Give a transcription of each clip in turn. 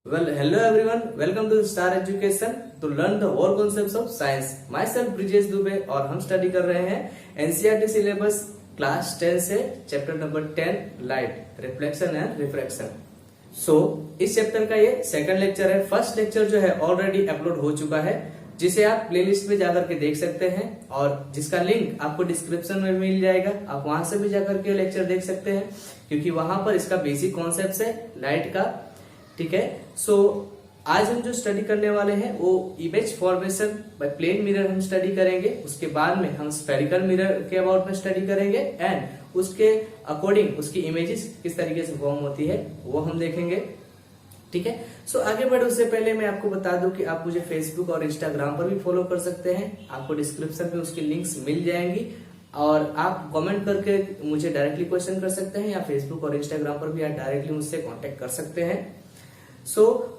Well, hello everyone. Welcome to Star Education to learn the all concepts of science. Myself Brijesh Dubey और हम study कर रहे हैं NCERT syllabus class 10 से chapter number 10 light reflection and refraction. इस chapter का ये सेकंड लेक्चर है। फर्स्ट लेक्चर जो है ऑलरेडी अपलोड हो चुका है, जिसे आप प्लेलिस्ट में जाकर के देख सकते हैं और जिसका लिंक आपको डिस्क्रिप्शन में मिल जाएगा। आप वहां से भी जाकर के लेक्चर देख सकते हैं, क्योंकि वहां पर इसका बेसिक कॉन्सेप्ट है लाइट का। ठीक है, आज हम जो स्टडी करने वाले हैं वो image formation by plane mirror हम स्टडी करेंगे। उसके बाद में हम स्फेरिकल मिरर के अबाउट में स्टडी करेंगे एंड उसके अकॉर्डिंग उसकी इमेजेस किस तरीके से फॉर्म होती है वो हम देखेंगे। ठीक है, आगे बढ़े उससे पहले मैं आपको बता दूं कि आप मुझे फेसबुक और इंस्टाग्राम पर भी फॉलो कर सकते हैं। आपको डिस्क्रिप्शन में उसकी लिंक्स मिल जाएंगी और आप कमेंट करके मुझे डायरेक्टली क्वेश्चन कर सकते हैं, या फेसबुक और इंस्टाग्राम पर भी आप डायरेक्टली मुझसे कॉन्टेक्ट कर सकते हैं।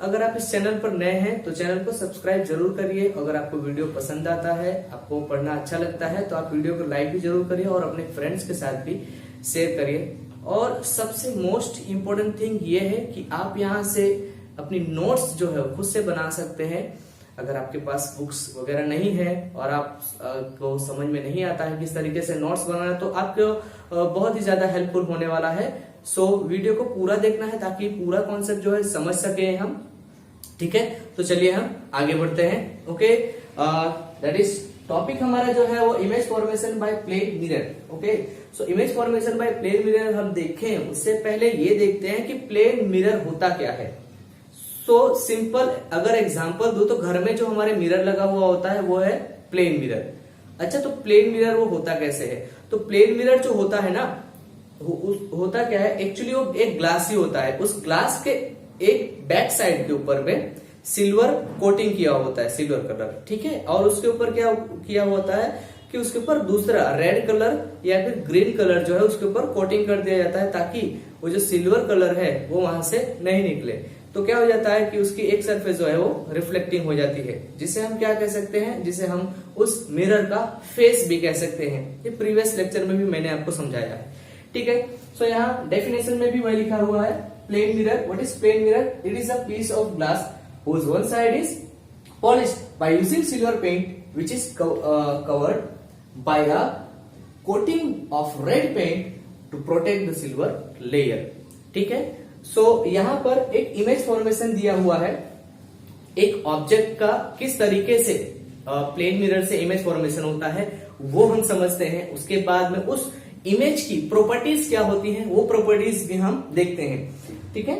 अगर आप इस चैनल पर नए हैं तो चैनल को सब्सक्राइब जरूर करिए। अगर आपको वीडियो पसंद आता है, आपको पढ़ना अच्छा लगता है, तो आप वीडियो को लाइक भी जरूर करिए और अपने फ्रेंड्स के साथ भी शेयर करिए। और सबसे मोस्ट इम्पोर्टेंट थिंग ये है कि आप यहाँ से अपनी नोट्स जो है खुद से बना सकते हैं। अगर आपके पास बुक्स वगैरह नहीं है और आप को समझ में नहीं आता है किस तरीके से नोट्स बनाना, तो आपको बहुत ही ज्यादा हेल्पफुल होने वाला है। वीडियो को पूरा देखना है ताकि पूरा कॉन्सेप्ट जो है समझ सके हम। ठीक है, तो चलिए हम आगे बढ़ते हैं। ओके, दैट इज टॉपिक हमारा जो है वो image formation by plane mirror. Okay, image formation by plane mirror हम देखें उससे पहले ये देखते हैं कि प्लेन मिरर होता क्या है। सिंपल अगर एग्जांपल दो तो घर में जो हमारे मिरर लगा हुआ होता है वो है प्लेन मिरर। अच्छा, तो प्लेन मिरर वो होता कैसे है? तो प्लेन मिरर जो होता है ना, होता क्या है एक्चुअली, वो एक ग्लास ही होता है। उस ग्लास के एक बैक साइड के ऊपर में सिल्वर कोटिंग किया होता है, सिल्वर कलर। ठीक है, और उसके ऊपर क्या किया होता है कि उसके ऊपर दूसरा रेड कलर या फिर ग्रीन कलर जो है उसके ऊपर कोटिंग कर दिया जाता है, ताकि वो जो सिल्वर कलर है वो वहां से नहीं निकले। तो क्या हो जाता है कि उसकी एक सरफेस जो है वो रिफ्लेक्टिंग हो जाती है, जिसे हम क्या कह सकते हैं, जिसे हम उस मिरर का फेस भी कह सकते हैं। ये प्रीवियस लेक्चर में भी मैंने आपको समझाया है। ठीक है, यहाँ डेफिनेशन में भी वही लिखा हुआ है, plane mirror. What is plane mirror? It is a piece of glass whose one side is polished by using silver paint which is covered by a coating of red paint to protect the silver layer. ठीक है, यहाँ पर एक image formation दिया हुआ है। एक object का किस तरीके से प्लेन मिरर से इमेज फॉर्मेशन होता है वो हम समझते हैं। उसके बाद में उस इमेज की प्रॉपर्टीज क्या होती हैं वो प्रॉपर्टीज भी हम देखते हैं। ठीक है,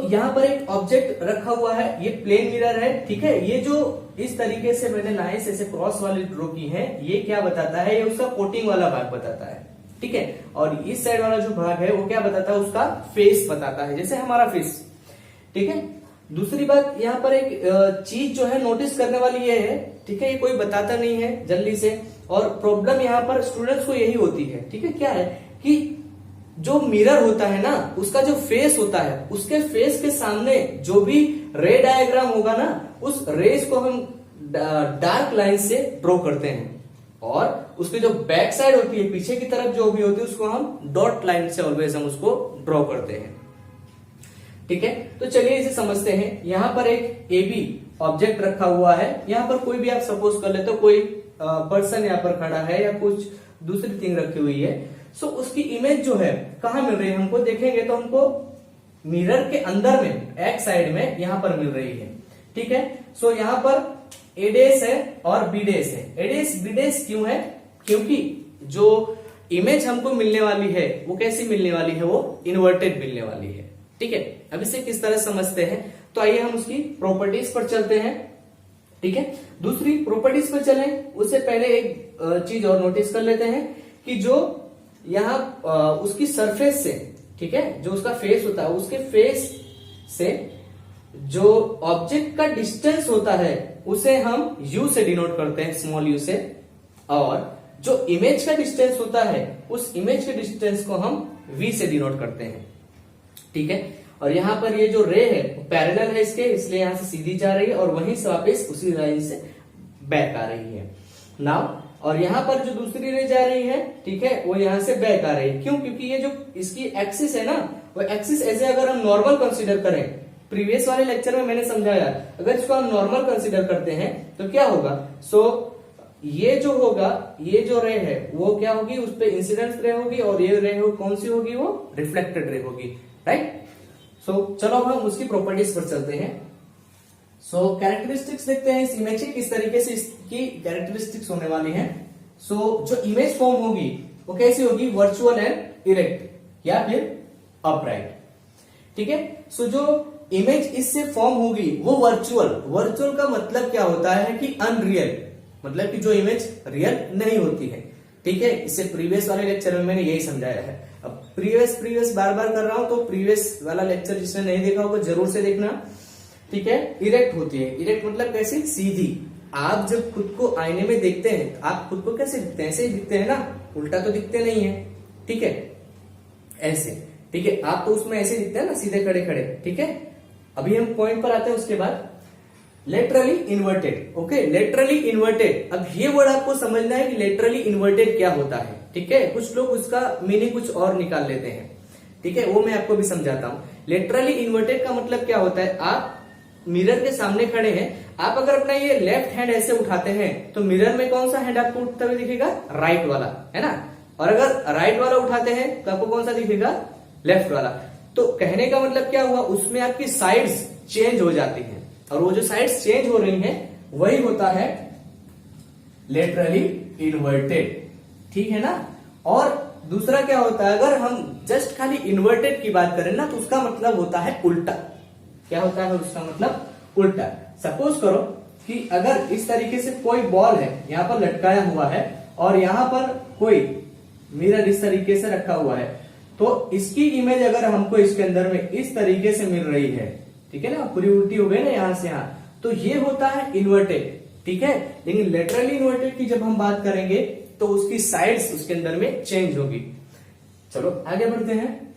यहाँ पर एक ऑब्जेक्ट रखा हुआ है, ये प्लेन मिरर है। ठीक है, ये जो इस तरीके से मैंने लाइन से क्रॉस वाली ड्रॉ की है, ये क्या बताता है? ये उसका कोटिंग वाला भाग बताता है। ठीक है, और इस साइड वाला जो भाग है वो क्या बताता है? उसका फेस बताता है, जैसे हमारा फेस। ठीक है, दूसरी बात यहाँ पर एक चीज जो है नोटिस करने वाली ये है। ठीक है, ये कोई बताता नहीं है जल्दी से, और प्रॉब्लम यहाँ पर स्टूडेंट्स को यही होती है। ठीक है, क्या है कि जो मिरर होता है ना, उसका जो फेस होता है, उसके फेस के सामने जो भी रे डायग्राम होगा ना, उस रेस को हम डार्क लाइन से ड्रॉ करते हैं, और उसकी जो बैक साइड होती है, पीछे की तरफ जो भी होती है, उसको हम डॉट लाइन से ऑलवेज हम उसको ड्रॉ करते हैं। ठीक है, तो चलिए इसे समझते हैं। यहाँ पर एक एबी ऑब्जेक्ट रखा हुआ है। यहाँ पर कोई भी आप सपोज कर लेते हो, कोई पर्सन यहाँ पर खड़ा है या कुछ दूसरी थिंग रखी हुई है। उसकी इमेज जो है कहाँ मिल रही है हमको? देखेंगे तो हमको मिरर के अंदर में एक साइड में यहाँ पर मिल रही है। ठीक है, यहाँ पर ए डेस है और बी डेस है। ए डेस बी डेस क्यों है? क्योंकि जो इमेज हमको मिलने वाली है वो कैसी मिलने वाली है? वो इन्वर्टेड मिलने वाली है। ठीक है, अब इसे किस तरह समझते हैं, तो आइए हम उसकी प्रॉपर्टीज पर चलते हैं। ठीक है, दूसरी प्रॉपर्टीज पर चलें उससे पहले एक चीज और नोटिस कर लेते हैं कि जो यहाँ उसकी सरफेस से, ठीक है, जो उसका फेस होता है, उसके फेस से जो ऑब्जेक्ट का डिस्टेंस होता है उसे हम यू से डिनोट करते हैं, स्मॉल यू से, और जो इमेज का डिस्टेंस होता है उस इमेज के डिस्टेंस को हम वी से डिनोट करते हैं। ठीक है, और यहाँ पर ये जो रे है पैरेलल है इसके, इसलिए यहां से सीधी जा रही है और वहीं से वापस उसी लाइन से बैक आ रही है नाउ। और यहाँ पर जो दूसरी रे जा रही है, ठीक है, वो यहाँ से बैक आ रही है। क्यों? क्योंकि ये जो इसकी एक्सिस है ना, वो एक्सिस ऐसे अगर हम नॉर्मल कंसीडर करें प्रीवियस वाले लेक्चर में मैंने समझाया, अगर इसको हम नॉर्मल कंसीडर करते हैं तो क्या होगा, ये जो होगा, ये जो रे है वो क्या होगी, उस पे इंसिडेंस रे होगी, और ये रे हो कौन सी होगी, वो रिफ्लेक्टेड रे होगी, राइट। चलो अब हम उसकी प्रॉपर्टीज पर चलते हैं। कैरेक्टरिस्टिक्स देखते हैं इस इमेज की, किस तरीके से इसकी कैरेक्टरिस्टिक्स होने वाली है। जो इमेज फॉर्म होगी वो कैसी होगी, वर्चुअल एंड इरेक्ट या फिर अपराइट, ठीक है। जो इमेज इससे फॉर्म होगी वो वर्चुअल का मतलब क्या होता है कि अनरियल, मतलब कि जो इमेज रियल नहीं होती है, ठीक है। इससे प्रीवियस वाले लेक्चर में मैंने यही समझाया है। अब प्रीवियस बार बार कर रहा हूं, तो प्रीवियस वाला लेक्चर जिसने नहीं देखा होगा जरूर से देखना, ठीक है। इरेक्ट होती है, इरेक्ट मतलब कैसी, सीधी। आप जब खुद को आईने में देखते हैं तो आप खुद को कैसे दिखते हैं, ऐसे ही दिखते हैं ना, उल्टा तो दिखते नहीं है, ठीक है, ऐसे, ठीक है। आप तो उसमें ऐसे दिखते हैं ना, सीधे खड़े खड़े, ठीक है। अभी हम पॉइंट पर आते हैं उसके बाद। Laterally inverted, okay, laterally inverted. अब ये वर्ड आपको समझना है कि लेटरली इन्वर्टेड क्या होता है, ठीक है। कुछ लोग उसका मीनिंग कुछ और निकाल लेते हैं, ठीक है, वो मैं आपको भी समझाता हूं। लेटरली इन्वर्टेड का मतलब क्या होता है, आप मिरर के सामने खड़े हैं, आप अगर अपना ये लेफ्ट हैंड ऐसे उठाते हैं तो मिरर में कौन सा हैंड आपको उठता हुआ दिखेगा, राइट वाला, है ना। और अगर राइट वाला उठाते हैं तो आपको कौन सा दिखेगा, लेफ्ट वाला। तो कहने का मतलब क्या हुआ, उसमें आपकी साइड्स चेंज हो जाती हैं, और वो जो साइड्स चेंज हो रही हैं वही होता है लेटरली इन्वर्टेड, ठीक है ना। और दूसरा क्या होता है, अगर हम जस्ट खाली इन्वर्टेड की बात करें ना तो उसका मतलब होता है उल्टा। क्या होता है उसका मतलब, उल्टा। सपोज करो कि अगर इस तरीके से कोई बॉल है यहां पर लटकाया हुआ है, और यहां पर कोई मिरर इस तरीके से रखा हुआ है, तो इसकी इमेज अगर हमको इसके अंदर में इस तरीके से मिल रही है, ठीक है ना, पूरी उल्टी हो गई ना यहां से यहां, तो ये होता है इन्वर्टेड, ठीक है। लेकिन लेटरली इन्वर्टेड की जब हम बात करेंगे तो उसकी साइड्स उसके अंदर में चेंज होगी। चलो आगे बढ़ते हैं।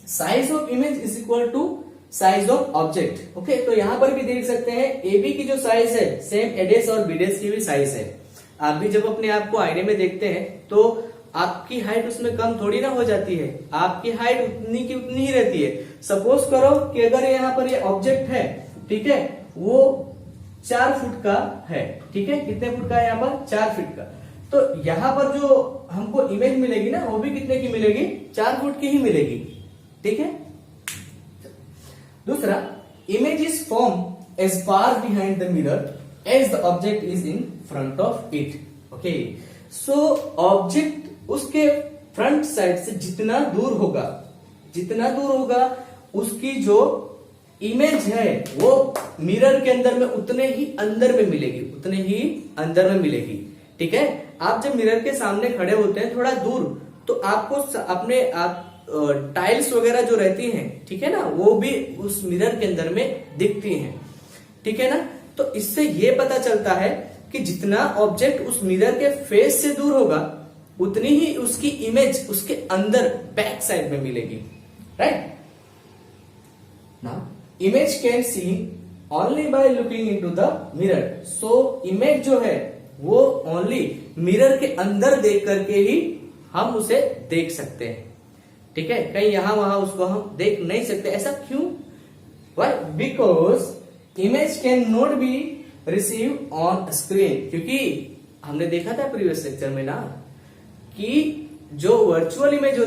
Size of image is equal to size of object, okay. तो यहां पर भी देख सकते हैं AB की जो साइज है सेम एडेस और बीडेस की भी साइज है। आप भी जब अपने आप को आईने में देखते हैं तो आपकी हाइट उसमें कम थोड़ी ना हो जाती है, आपकी हाइट उतनी की उतनी ही रहती है। सपोज करो कि अगर यहाँ पर ये ऑब्जेक्ट है, ठीक है, वो 4 फुट का है, ठीक है, कितने फुट का है यहाँ पर, 4 फीट का। तो यहाँ पर जो हमको इमेज मिलेगी ना वो भी कितने की मिलेगी, 4 फुट की ही मिलेगी, ठीक है। दूसरा, image is form as far behind the mirror as the object is in front of it, okay. Object उसके फ्रंट साइड से जितना दूर होगा उसकी जो इमेज है वो मिरर के अंदर में उतने ही अंदर में मिलेगी, ठीक है। आप जब मिरर के सामने खड़े होते हैं थोड़ा दूर, तो आपको अपने आप टाइल्स वगैरह जो रहती हैं, ठीक है ना, वो भी उस मिरर के अंदर में दिखती हैं, ठीक है ना। तो इससे ये पता चलता है कि जितना ऑब्जेक्ट उस मिरर के फेस से दूर होगा उतनी ही उसकी इमेज उसके अंदर बैक साइड में मिलेगी, right. Now image can see only by looking into the mirror. So image जो है वो ओनली मिरर के अंदर देख करके ही हम उसे देख सकते हैं, ठीक है। कहीं यहां वहां उसको हम देख नहीं सकते। ऐसा क्यों? Why? Because image can not be receive on screen. क्योंकि हमने देखा था प्रीवियस लेक्चर में ना कि जो वर्चुअल इमेज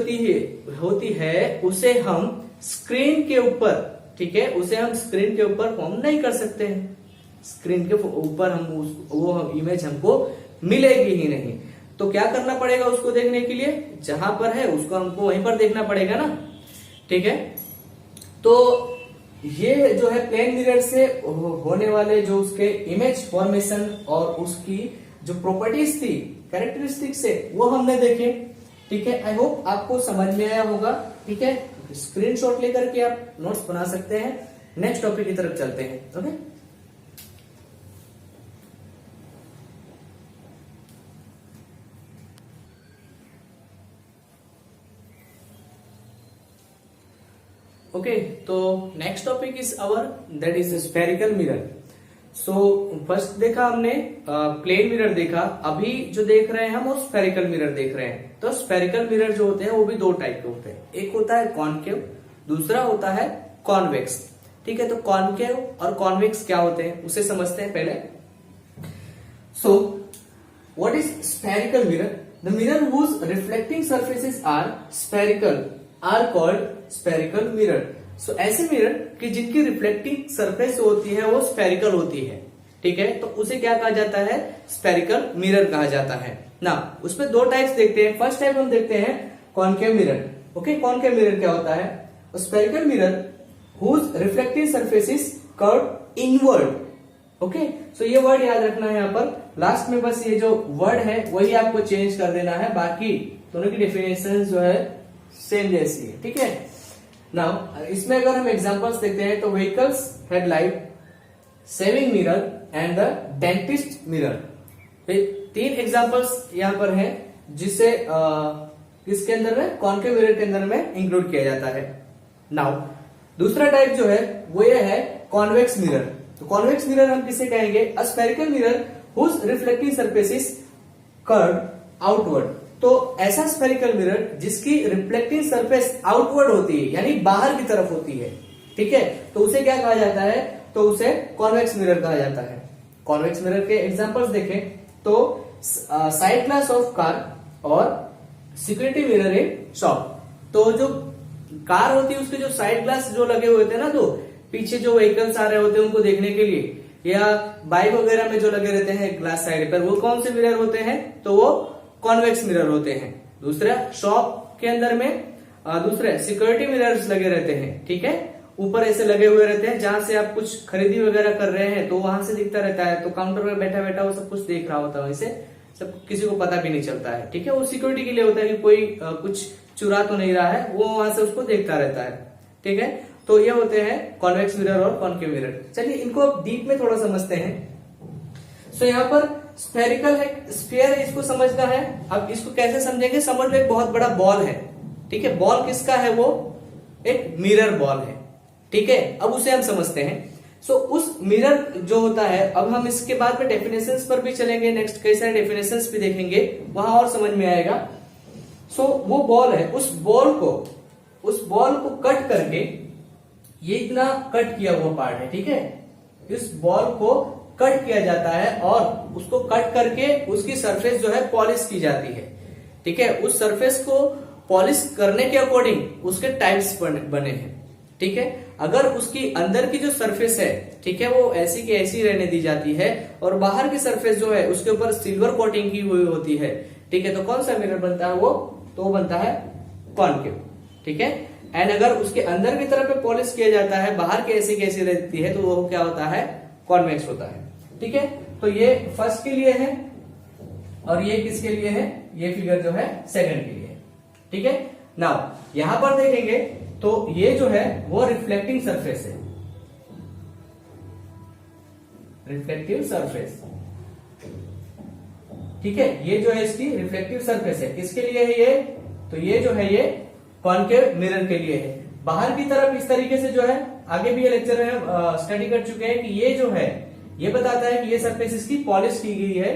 होती है उसे हम स्क्रीन के ऊपर, ठीक है, उसे हम स्क्रीन के ऊपर फॉर्म नहीं कर सकते हैं। स्क्रीन के ऊपर हम वो इमेज हमको मिलेगी ही नहीं। तो क्या करना पड़ेगा उसको देखने के लिए, जहां पर है उसको हमको वहीं पर देखना पड़ेगा ना, ठीक है। तो ये जो है प्लेन मिरर से होने वाले जो उसके इमेज फॉर्मेशन और उसकी जो प्रॉपर्टीज थी, कैरेक्टरिस्टिक्स है, वो हमने देखे, ठीक है। आई होप आपको समझ में आया होगा, ठीक है। स्क्रीनशॉट लेकर के आप नोट्स बना सकते हैं। नेक्स्ट टॉपिक की तरफ चलते हैं, ओके। ओके, तो next topic is our that is spherical mirror. So first देखा हमने प्लेन मिरर देखा, अभी जो देख रहे हैं हम वो स्फेरिकल मिरर देख रहे हैं। तो स्फेरिकल मिरर जो होते हैं वो भी 2 टाइप के होते हैं, एक होता है कॉनकेव, दूसरा होता है कॉन्वेक्स, ठीक है, तो कॉनकेव और कॉन्वेक्स क्या होते हैं उसे समझते हैं पहले। So what is spherical mirror? The mirror whose reflecting surfaces are spherical are called spherical mirror. So ऐसे मिरर कि जिनकी रिफ्लेक्टिंग सरफेस होती है वो स्फेरिकल होती है, ठीक है, तो उसे क्या कहा जाता है? स्फेरिकल मिरर कहा जाता है ना। उसमें दो टाइप्स देखते हैं। फर्स्ट टाइप हम देखते हैं concave mirror. Okay, concave mirror क्या होता है? Spherical mirror whose reflecting surface is curve inward. Okay, so ये वर्ड याद रखना है यहाँ पर। लास्ट में बस ये जो वर्ड है वही आपको चेंज कर देना है, बाकी दोनों की डेफिनेशन जो है सेम जैसी है, ठीक है। नाउ इसमें अगर हम एग्जांपल्स देखते हैं तो vehicles headlight, saving mirror and the dentist mirror. तीन एग्जांपल्स यहाँ पर हैं जिसे किसके अंदर में? कॉनकेव मिरर के अंदर में इंक्लूड किया जाता है। नाउ दूसरा टाइप जो है वो ये है कॉन्वेक्स मिरर। तो कॉन्वेक्स मिरर हम किसे कहेंगे? A spherical mirror whose reflecting surface is curved outward. तो ऐसा स्फेरिकल मिरर जिसकी रिफ्लेक्टिंग सरफेस आउटवर्ड होती है, यानी बाहर की तरफ होती है, ठीक है, तो उसे क्या कहा जाता है? तो उसे कॉन्वेक्स मिरर कहा जाता है। कॉन्वेक्स मिरर के एग्जांपल्स देखें तो साइड ग्लास ऑफ कार और सिक्योरिटी मिरर इन शॉप। तो जो कार होती है उसके जो साइड ग्लास जो लगे हुए थे ना, तो पीछे जो व्हीकल्स आ रहे होते हैं उनको देखने के लिए, या बाइक वगैरह में जो लगे रहते हैं ग्लास साइड पर, वो कौन से मिरर होते हैं? तो वो कॉन्वेक्स मिरर होते हैं। दूसरा शॉप के अंदर में दूसरे सिक्योरिटी मिरर्स लगे रहते हैं, ठीक है, ऊपर ऐसे लगे हुए रहते हैं, जहां से आप कुछ खरीदी वगैरह कर रहे हैं तो वहां से दिखता रहता है, तो काउंटर पर बैठा बैठा वो सब कुछ देख रहा होता है, वैसे सब किसी को पता भी नहीं चलता है, ठीक है। वो सिक्योरिटी के लिए होता है कि कोई कुछ चुरा तो नहीं रहा है, वो वहां से उसको देखता रहता है, ठीक है। तो ये होते हैं कॉन्वेक्स मिरर और कॉनकेव मिरर। चलिए इनको अब डीप में थोड़ा समझते हैं। सो यहाँ पर स्फेरिकल है, स्फीयर है, इसको समझना है। अब इसको कैसे समझेंगे? समझ लो एक बहुत बड़ा बॉल है, ठीक है, बॉल किसका है? वो एक मिरर बॉल है, ठीक है। अब उसे हम समझते हैं। सो उस मिरर जो होता है, अब हम इसके बाद में डेफिनेशंस पर भी चलेंगे, नेक्स्ट कई सारे डेफिनेशंस भी देखेंगे, वहां और समझ में आएगा। सो वो बॉल है, उस बॉल को कट करके, ये इतना कट किया हुआ पार्ट है, ठीक है, इस बॉल को कट किया जाता है और उसको कट करके उसकी सरफेस जो है पॉलिश की जाती है, ठीक है। उस सरफेस को पॉलिश करने के अकॉर्डिंग उसके टाइप्स बने हैं, ठीक है। अगर उसकी अंदर की जो सरफेस है, ठीक है, वो ऐसी की ऐसी रहने दी जाती है और बाहर की सरफेस जो है उसके ऊपर सिल्वर कोटिंग की हुई होती है, ठीक है, तो कौन सा मिरर बनता है? वो तो बनता है कॉनकेव, ठीक है। एंड अगर उसके अंदर की तरफ पॉलिश किया जाता है, बाहर की ऐसी कैसी रहती है, तो वो क्या होता है? कॉन्वेक्स होता है, ठीक है। तो ये फर्स्ट के लिए है और ये किसके लिए है? ये फिगर जो है सेकंड के लिए है, ठीक है। नाउ यहां पर देखेंगे तो ये जो है वो रिफ्लेक्टिंग सरफेस है, रिफ्लेक्टिव सरफेस, ठीक है, ये जो है इसकी रिफ्लेक्टिव सरफेस है। किसके लिए है ये? तो ये जो है ये कॉनकेव मिरर के लिए है। बाहर की तरफ इस तरीके से जो है, आगे भी ये लेक्चर में स्टडी कर चुके हैं कि ये जो है ये बताता है कि ये सरफेस इसकी पॉलिश की गई है।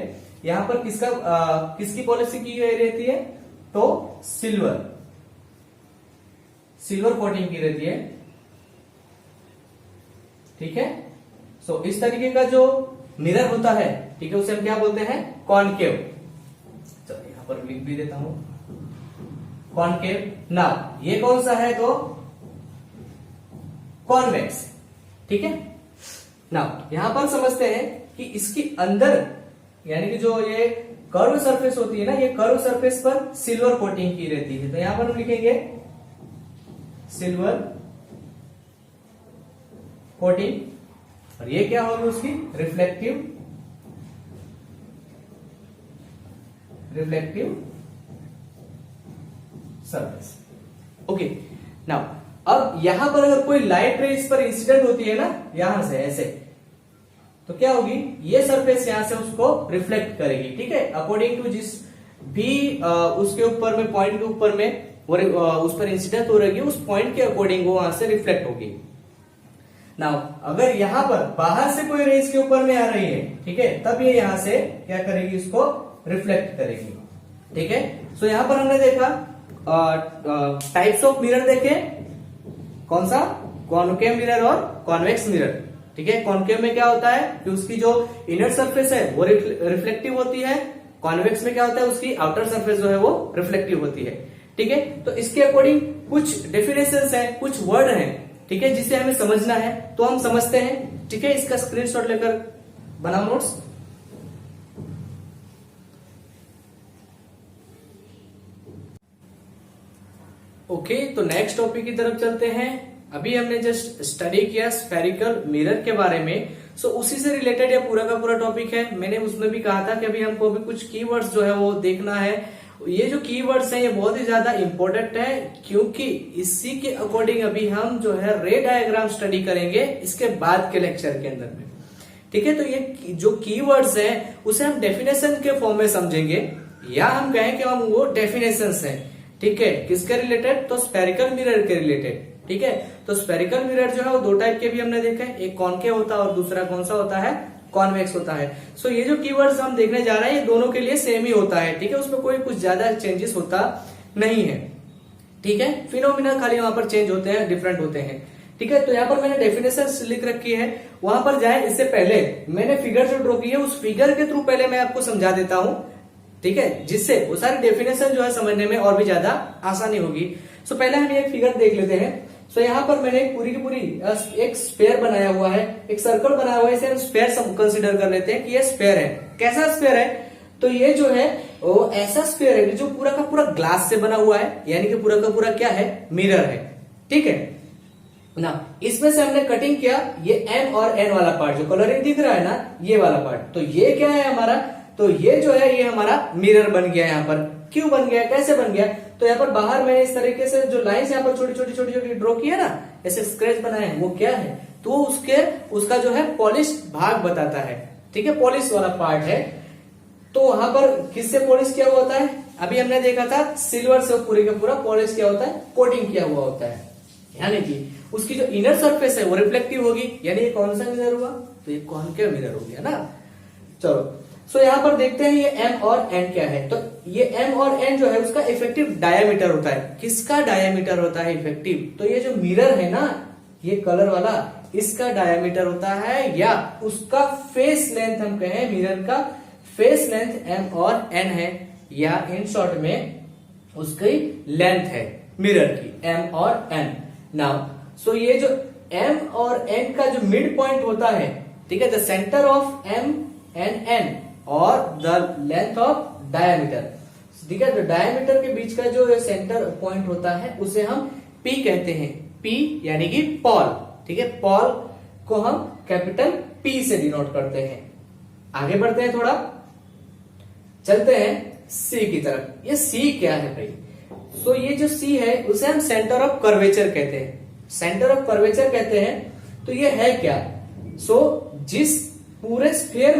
यहां पर किसकी पॉलिश की गई रहती है? तो सिल्वर कोटिंग की रहती है, ठीक है। सो इस तरीके का जो मिरर होता है, ठीक है, उसे हम क्या बोलते हैं? कॉनकेव। चलो यहां पर लिख भी देता हूं, कॉनकेव। ना ये कौन सा है? तो कॉन्वेक्स, ठीक है। ना यहां पर समझते हैं कि इसकी अंदर, यानी कि जो ये कर्व सरफेस होती है ना, ये कर्व सरफेस पर सिल्वर कोटिंग की रहती है, तो यहां पर हम लिखेंगे सिल्वर कोटिंग, और ये क्या होगी? उसकी रिफ्लेक्टिव सरफेस। ओके, नाउ अब यहां पर अगर कोई लाइट रे इस पर इंसिडेंट होती है ना, यहां से ऐसे, तो क्या होगी? ये सरफेस यहां से उसको रिफ्लेक्ट करेगी, ठीक है, अकॉर्डिंग टू जिस भी उसके ऊपर में, पॉइंट के ऊपर में वो उस पर इंसिडेंट हो रहेगी, उस पॉइंट के अकॉर्डिंग वो वहां से रिफ्लेक्ट होगी। नाउ अगर यहां पर बाहर से कोई रेस के ऊपर में आ रही है, ठीक है, तब ये यहां से क्या करेगी? इसको रिफ्लेक्ट करेगी, ठीक है। सो यहां पर हमने देखा टाइप्स ऑफ मिरर देखे, कौन सा? कॉनकेव मिरर और कॉन्वेक्स मिरर। ठीक है, कॉनकेव में क्या होता है कि उसकी जो इनर सरफेस है वो रिफ्लेक्टिव होती है, कॉन्वेक्स में क्या होता है उसकी आउटर सरफेस जो है वो रिफ्लेक्टिव होती है। ठीक है, तो इसके अकॉर्डिंग कुछ डेफिनेशंस है, कुछ वर्ड है, ठीक है, जिसे हमें समझना है, तो हम समझते हैं। ठीक है, इसका स्क्रीनशॉट लेकर बनाओ नोट्स। ओके, तो नेक्स्ट टॉपिक की तरफ चलते हैं। अभी हमने जस्ट स्टडी किया स्फेरिकल मिरर के बारे में, सो उसी से रिलेटेड ये पूरा का पूरा टॉपिक है। मैंने उसमें भी कहा था कि अभी हमको अभी कुछ कीवर्ड्स जो है वो देखना है। ये जो कीवर्ड्स हैं ये बहुत ही ज्यादा इंपॉर्टेंट है, क्योंकि इसी के अकॉर्डिंग अभी हम जो है रे डायग्राम स्टडी करेंगे इसके बाद के लेक्चर के अंदर में। ठीक है, तो ये जो कीवर्ड्स हैं उसे हम डेफिनेशन के फॉर्म में समझेंगे, या हम कहें कि हम वो डेफिनेशंस हैं। ठीक है, किसके रिलेटेड? तो स्फेरिकल मिरर के रिलेटेड। ठीक है, तो स्फेरिकल मिरर जो है वो दो टाइप के भी हमने देखे, एक कॉनकेव होता है और दूसरा कौन सा होता है? कॉन्वेक्स होता है। सो ये जो कीवर्ड्स हम देखने जा रहे हैं ये दोनों के लिए सेम ही होता है। ठीक है, उसमें कोई कुछ ज्यादा चेंजेस होता नहीं है। ठीक है, फिनोमिना खाली वहां पर चेंज होते हैं, डिफरेंट होते हैं। ठीक है, तो यहाँ पर मैंने डेफिनेशन लिख रखी है, वहां पर जाए इससे पहले मैंने फिगर जो ड्रॉ की है उस फिगर के थ्रू पहले मैं आपको समझा देता हूं। ठीक है, जिससे वो सारी डेफिनेशन जो है समझने में और भी ज्यादा आसानी होगी। सो पहले हम एक फिगर देख लेते हैं। सो यहाँ पर मैंने पूरी की पूरी एक स्फेयर बनाया हुआ है, एक सर्कल बनाया हुआ है, इसे हम स्फेयर कंसिडर कर लेते हैं कि ये स्फेयर है। कैसा स्फेयर है? तो ये जो है वो ऐसा स्फेयर है जो पूरा का पूरा ग्लास से बना हुआ है, यानी कि पूरा का पूरा क्या है? मिरर है। ठीक है ना, इसमें से हमने कटिंग किया ये M और N वाला पार्ट, जो कलरिंग दिख रहा है ना, ये वाला पार्ट। तो ये क्या है हमारा? तो ये जो है ये हमारा मिरर बन गया। यहाँ पर क्यों बन गया, कैसे बन गया? तो यहाँ पर बाहर मैंने इस तरीके से जो लाइंस यहाँ पर छोटी छोटी छोटी छोटी ड्रॉ की है ना, ऐसे स्क्रैच बनाए हैं, वो क्या है? तो उसका जो है पॉलिश भाग बताता है। ठीक है, पॉलिश वाला पार्ट है। तो वहां पर किससे पॉलिश किया हुआ होता है? अभी हमने देखा था सिल्वर से पूरे का पूरा पॉलिश किया होता है, कोटिंग किया हुआ होता है, यानी कि उसकी जो इनर सरफेस है वो रिफ्लेक्टिव होगी। यानी ये कौन सा मिरर हुआ? तो ये कॉनकेव मिरर हो गया ना। चलो, सो यहाँ पर देखते हैं ये M और N क्या है। तो ये M और N जो है उसका इफेक्टिव डायमीटर होता है। किसका डायमीटर होता है इफेक्टिव? तो ये जो मिरर है ना, ये कलर वाला, इसका डायमीटर होता है, या उसका फेस लेंथ हम कहें, मिरर का फेस लेंथ M और N है, या इन शॉर्ट में उसकी लेंथ है मिरर की, M और N। नाउ सो ये जो M और N का जो मिड पॉइंट होता है, ठीक है, the centre of M and N और द लेंथ ऑफ डायमीटर। ठीक है, तो डायमीटर के बीच का जो सेंटर पॉइंट होता है उसे हम P कहते हैं। P यानी कि पॉल। ठीक है, पॉल को हम कैपिटल P से डिनोट करते हैं। आगे बढ़ते हैं, थोड़ा चलते हैं C की तरफ। ये C क्या है भाई? सो ये जो C है उसे हम सेंटर ऑफ कर्वेचर कहते हैं। सेंटर ऑफ कर्वेचर कहते हैं। तो ये है क्या? सो जिस पूरे स्फीयर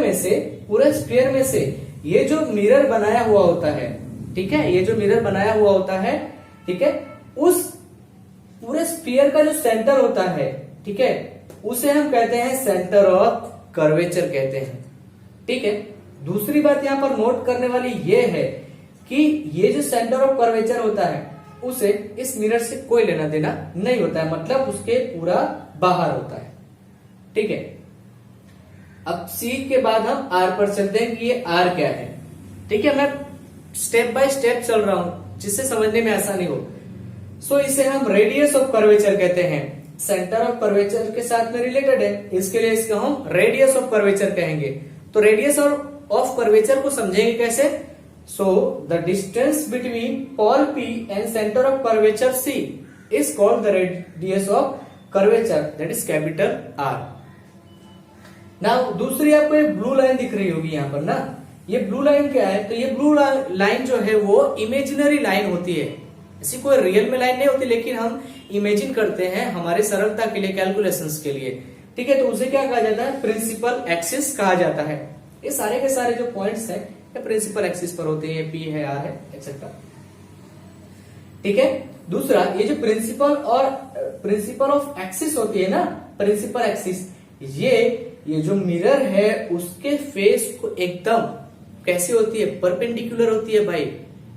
में से ये जो मिरर बनाया हुआ होता है, ठीक है, ये जो मिरर बनाया हुआ होता है, ठीक है, उस पूरे स्फीयर का जो सेंटर होता है, ठीक है, उसे हम कहते हैं सेंटर ऑफ कर्वेचर कहते हैं। ठीक है, दूसरी बात यहां पर नोट करने वाली ये है कि ये जो सेंटर ऑफ कर्वेचर होता है उसे इस मिरर से कोई लेना देना नहीं होता है, मतलब उसके पूरा बाहर होता है। ठीक है, अब C के बाद हम R पर चलते हैं कि ये R क्या है। ठीक है, मैं स्टेप बाय स्टेप चल रहा हूं जिससे समझने में आसानी हो। सो इसे हम रेडियस ऑफ कर्वेचर कहते हैं। सेंटर ऑफ कर्वेचर के साथ में रिलेटेड है, इसके लिए इसको हम रेडियस ऑफ कर्वेचर कहेंगे। तो रेडियस ऑफ कर्वेचर को समझेंगे कैसे? So the distance between Paul P and centre of curvature C is called the radius of curvature, that is capital R। Now दूसरी आपको एक ब्लू लाइन दिख रही होगी यहाँ पर ना, ये ब्लू लाइन क्या है? तो ये ब्लू लाइन जो है वो इमेजिनरी लाइन होती है, ऐसी कोई रियल में लाइन नहीं होती, लेकिन हम इमेजिन करते हैं हमारे सरलता के लिए, कैलकुलेशंस के लिए। ठीक है, तो उसे क्या कहा जाता है? प्रिंसिपल एक्सिस कहा जाता है। ये सारे के सारे जो पॉइंट्स हैं ये प्रिंसिपल एक्सिस पर होते हैं, P है, R है, एक्सेट्रा। ठीक है, दूसरा ये जो प्रिंसिपल ऑफ एक्सिस होती है ना, प्रिंसिपल एक्सिस, ये जो मिरर है उसके फेस को एकदम कैसी होती है? परपेंडिकुलर होती है भाई,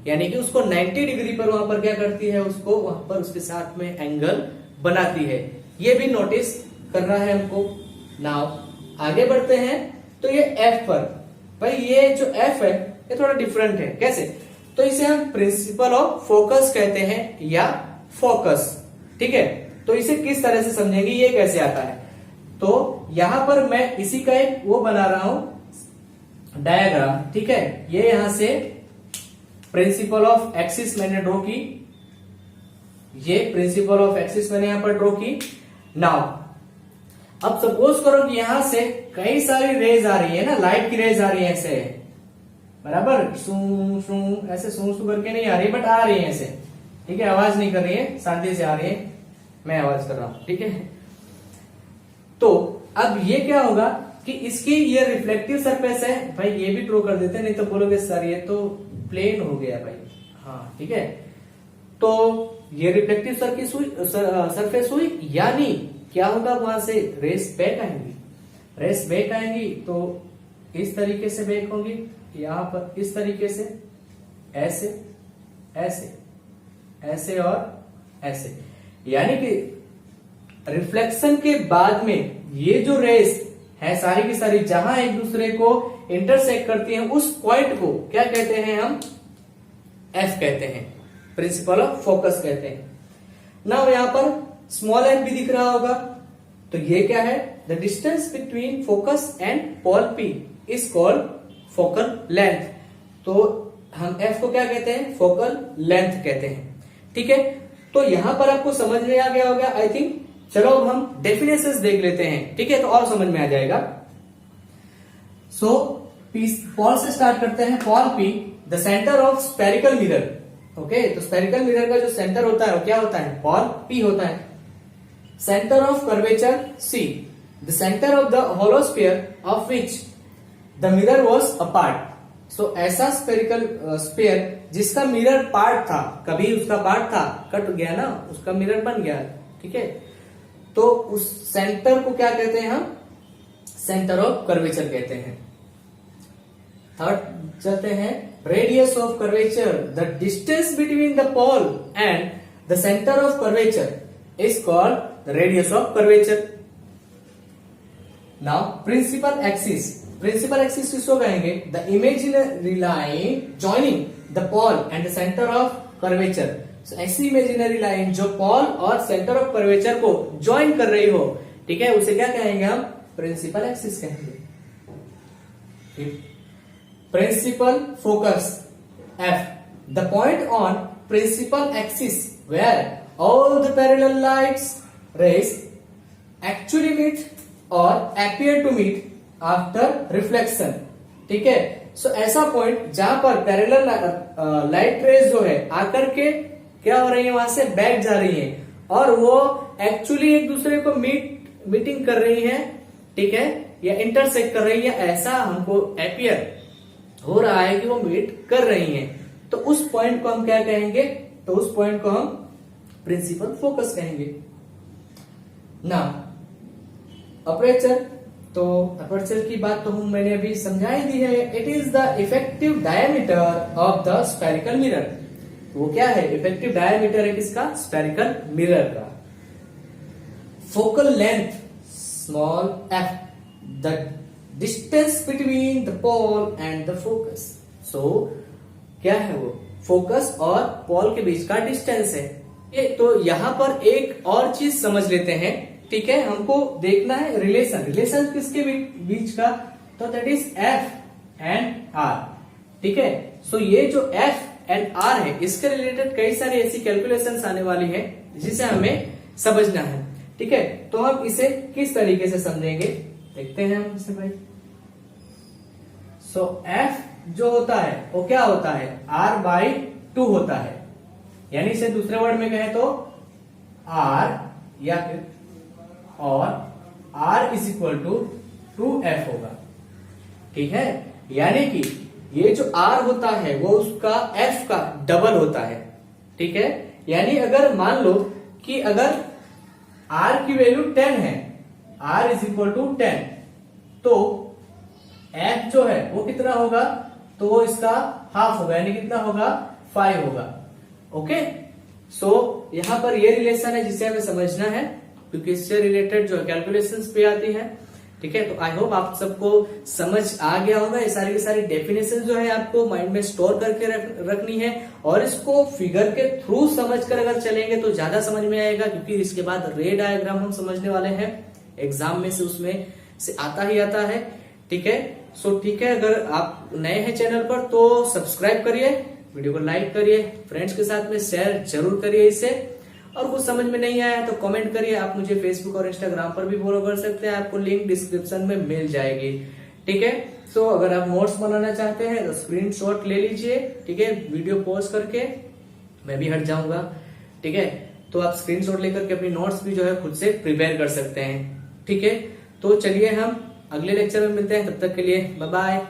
यानी कि उसको 90 डिग्री पर वहां पर क्या करती है? उसको वहां पर उसके साथ में एंगल बनाती है। ये भी नोटिस करना है हमको। नाउ आगे बढ़ते हैं तो ये एफ पर, भाई ये जो एफ है ये थोड़ा डिफरेंट है। कैसे? तो इसे हम प्रिंसिपल ऑफ फोकस कहते हैं या फोकस, ठीक है। तो इसे किस तरह से समझेंगे, ये कैसे आता है? तो यहां पर मैं इसी का एक वो बना रहा हूं डायग्राम, ठीक है। ये यहां से प्रिंसिपल ऑफ एक्सिस मैंने ड्रॉ की, ये प्रिंसिपल ऑफ एक्सिस मैंने यहां पर ड्रॉ की। नाउ अब सपोज करो कि यहां से कई सारी रेज आ रही है ना, लाइट की रेज आ रही है ऐसे, बराबर सू सू ऐसे सू सू करके नहीं आ रही, बट आ रही है ऐसे, ठीक है। आवाज नहीं कर रही है, शांति से आ रही है, मैं आवाज कर रहा हूं, ठीक है। तो अब ये क्या होगा कि इसकी ये रिफ्लेक्टिव सरफेस है, भाई ये भी ड्रॉ कर देते हैं, नहीं तो बोलोगे सर ये तो प्लेन हो गया भाई, हाँ ठीक है। तो ये रिफ्लेक्टिव सरफेस हुई, यानी क्या होगा, वहां से रेस बैक आएंगी, रेस बैक आएंगी तो इस तरीके से बैक होंगी, यहां पर इस तरीके से, ऐसे ऐसे ऐसे और ऐसे, यानी कि रिफ्लेक्शन के बाद में ये जो रेस है सारी की सारी जहां एक दूसरे को इंटरसेक्ट करती हैं, उस पॉइंट को क्या कहते हैं हम? एफ कहते हैं, प्रिंसिपल ऑफ फोकस कहते हैं। नाउ यहां पर स्मॉल एफ भी दिख रहा होगा, तो ये क्या है? The distance between focus and Paul P is called focal length. तो हम एफ को क्या कहते हैं? फोकल लेंथ कहते हैं, ठीक है। तो यहां पर आपको समझ में आ गया होगा आई थिंक। चलो अब हम डेफिनेशंस देख लेते हैं, ठीक है, तो और समझ में आ जाएगा। सो पॉल से स्टार्ट करते हैं। Paul P the centre of spherical mirror, okay. तो स्पेरिकल मिरर का जो सेंटर होता है वो क्या होता है? पॉल पी होता है। Centre of curvature C, the centre of the hollow sphere of which the mirror was apart. So ऐसा स्पेरिकल स्फीयर जिसका मिरर पार्ट था, कभी उसका पार्ट था, कट गया ना, उसका मिरर बन गया, ठीक है। तो उस सेंटर को क्या कहते हैं हम? सेंटर ऑफ कर्वेचर कहते हैं। थर्ड चलते हैं, radius of curvature, the distance between the pole and the centre of curvature is called the radius of curvature. Now principal axis, principal axis किसको कहेंगे? The imaginary line joining the pole and the centre of curvature. ऐसी imaginary line जो pole और centre of curvature को join कर रही हो, ठीक है, उसे क्या कहेंगे हम? प्रिंसिपल एक्सिस कहेंगे। Principal focus F, the point on principal axis where all the parallel lights rays actually meet or appear to meet after reflection, ठीक है। सो ऐसा पॉइंट जहां पर पैरेलल लाइट रेज जो है आकर के क्या हो रही है, वहां से बैक जा रही है और वो एक्चुअली एक दूसरे को मीटिंग कर रही है, ठीक है, या इंटरसेक्ट कर रही है, ऐसा हमको appear हो रहा है कि वो मीट कर रही है। तो उस पॉइंट को हम क्या कहेंगे? तो उस पॉइंट को हम प्रिंसिपल फोकस कहेंगे। ना अपर्चर, तो अपर्चर की बात तो मैंने अभी समझाई दी है। It is the effective diameter of the spherical mirror. तो वो क्या है? इफेक्टिव डायमीटर है किसका? स्फेरिकल मिरर का। Focal length small F, the distance between the pole and the focus. So क्या है वो? फोकस और पोल के बीच का डिस्टेंस है। तो यहां पर एक और चीज समझ लेते हैं, ठीक है। हमको देखना है रिलेशन, रिलेशन किसके बीच का? तो that is F and R, ठीक है। सो ये जो एफ एंड आर है, इसके रिलेटेड कई सारी ऐसी कैलकुलेशंस आने वाली है जिसे हमें समझना है, ठीक है। तो हम इसे किस तरीके से समझेंगे देखते हैं हम इसे भाई। सो एफ जो होता है वो क्या होता है? आर बाई 2 होता है, यानी इसे दूसरे वर्ड में कहें तो आर या फिर और R is equal to 2F होगा, ठीक है। यानी कि ये जो R होता है वो उसका F का डबल होता है, ठीक है। यानी अगर मान लो कि अगर R की वैल्यू 10 है, R इज इक्वल टू 10, तो F जो है वो कितना होगा? तो वो इसका हाफ होगा, यानी कितना होगा? 5 होगा, ओके। सो यहां पर ये रिलेशन है जिसे हमें समझना है। क्योंकि इससे रिलेटेड जो कैलकुलेशंस पे आती है। ठीक है, तो आई होप आप सबको समझ आ गया होगा। ये सारी की सारी डेफिनेशन जो है आपको माइंड में स्टोर करके रखनी है और इसको फिगर के थ्रू समझकर अगर चलेंगे तो ज्यादा समझ में आएगा, क्योंकि इसके बाद रे डायग्राम हम समझने वाले हैं एग्जाम में से, उसमें से आता ही आता है। ठीक है, सो ठीक है, अगर आप नए हैं चैनल पर तो सब्सक्राइब करिए, वीडियो को लाइक करिए, फ्रेंड्स के साथ में शेयर जरूर करिए इसे, और कुछ समझ में नहीं आया तो कमेंट करिए। आप मुझे फेसबुक और इंस्टाग्राम पर भी फॉलो कर सकते हैं, आपको लिंक डिस्क्रिप्शन में मिल जाएगी। ठीक है, तो अगर आप नोट्स बनाना चाहते हैं तो स्क्रीनशॉट ले लीजिए। ठीक है, वीडियो पॉज करके मैं भी हट जाऊंगा। ठीक है, तो आप स्क्रीनशॉट लेकर के अपनी नोट्स भी जो है खुद से प्रिपेयर कर सकते हैं। ठीक है, तो चलिए हम अगले लेक्चर में मिलते हैं, तब तक के लिए बाय बाय।